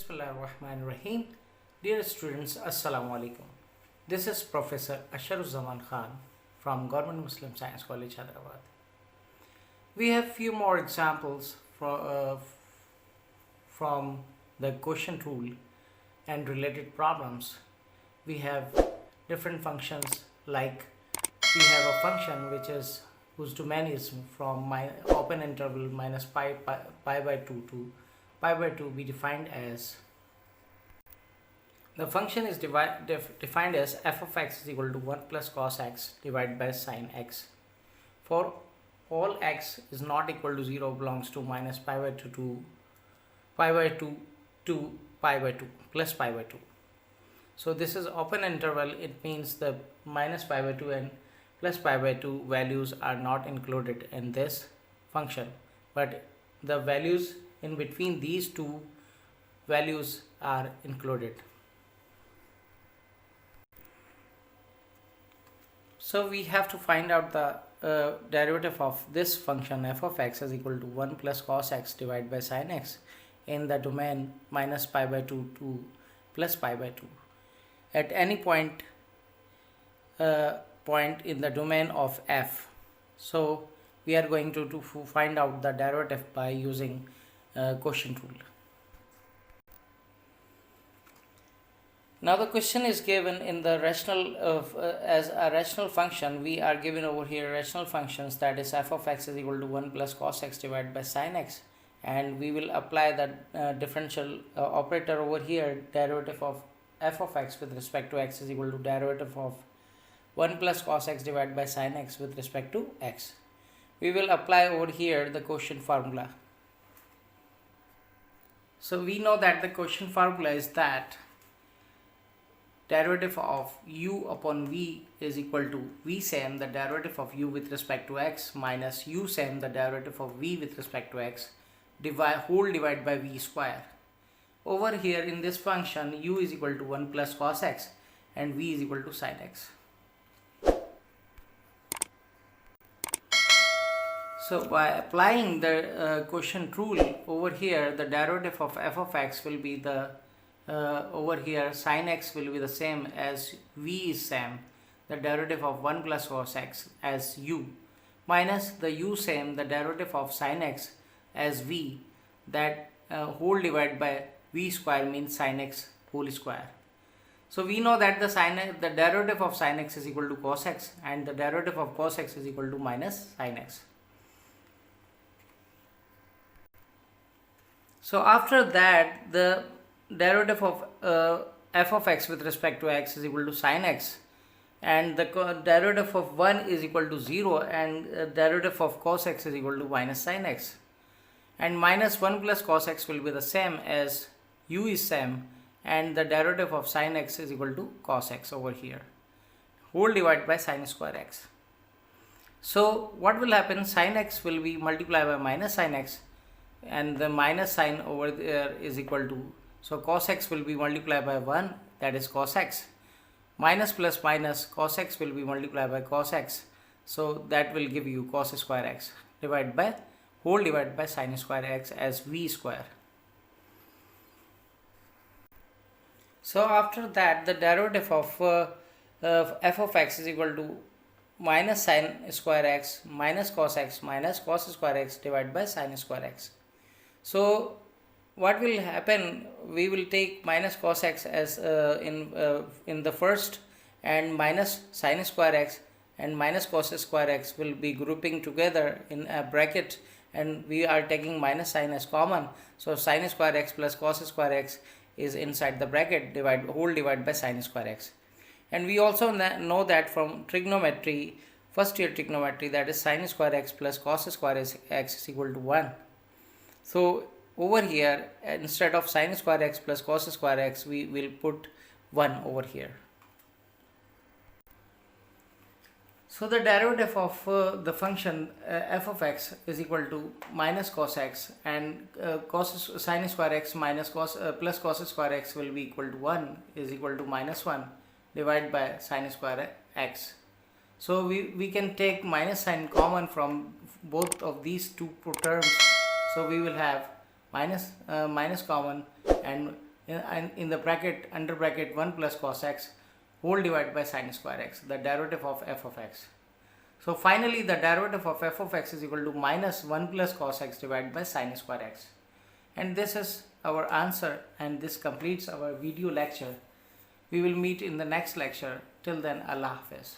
Bismillahirrahmanirrahim. Dear students, Assalamu alaikum. This is Professor Asharuzzaman Khan from Government Muslim Science College, Hyderabad. We have few more examples from the quotient rule and related problems. We have different functions, like we have a function whose domain is from open interval minus pi by 2 to pi by 2 be defined as, the function is defined as f of x is equal to 1 plus cos x divided by sin x. For all x is not equal to 0 belongs to minus pi by 2 to pi by 2 to pi by 2 plus pi by 2. So this is open interval. It means the minus pi by 2 and plus pi by 2 values are not included in this function, but the values in between these two values are included. So we have to find out the derivative of this function f of x is equal to 1 plus cos x divided by sin x in the domain minus pi by 2 to plus pi by 2 at any point in the domain of f. So we are going to find out the derivative by using quotient rule. Now the question is given in the rational as a rational function. We are given over here rational functions, that is f of x is equal to 1 plus cos x divided by sin x, and we will apply the differential operator over here. Derivative of f of x with respect to x is equal to derivative of 1 plus cos x divided by sin x with respect to x. We will apply over here the quotient formula. So we know that the quotient formula is that derivative of u upon v is equal to v same the derivative of u with respect to x minus u same the derivative of v with respect to x whole divided by v square. Over here in this function, u is equal to 1 plus cos x and v is equal to sin x. So by applying the quotient rule over here, the derivative of f of x will be the over here sin x will be the same as v is same the derivative of 1 plus cos x as u minus the u same the derivative of sin x as v, that whole divided by v square means sin x whole square. So we know that the derivative of sin x is equal to cos x and the derivative of cos x is equal to minus sin x. So after that, the derivative of f of x with respect to x is equal to sin x, and the derivative of 1 is equal to 0, and derivative of cos x is equal to minus sin x, and minus 1 plus cos x will be the same as u is same, and the derivative of sin x is equal to cos x over here whole divided by sin square x. So what will happen, sin x will be multiplied by minus sin x, and the minus sign over there is equal to, so cos x will be multiplied by 1, that is cos x, minus plus minus cos x will be multiplied by cos x, so that will give you cos square x divided by whole divided by sin square x as v square. So after that, the derivative of f of x is equal to minus sin square x minus cos square x divided by sin square x. So what will happen, we will take minus cos x as in the first, and minus sin square x and minus cos square x will be grouping together in a bracket, and we are taking minus sin as common, so sin square x plus cos square x is inside the bracket whole divided by sin square x. And we also know that from trigonometry, first year trigonometry, that is sin square x plus cos square x is equal to 1. So over here, instead of sin square x plus cos square x, we will put 1 over here. So the derivative of the function f of x is equal to minus cos x, and sin square x minus plus cos square x will be equal to 1 is equal to minus 1 divided by sin square x. So we can take minus sign common from both of these two terms. So we will have minus common, and in the bracket, under bracket 1 plus cos x whole divided by sin square x, the derivative of f of x. So finally the derivative of f of x is equal to minus 1 plus cos x divided by sin square x. And this is our answer, and this completes our video lecture. We will meet in the next lecture. Till then, Allah Hafiz.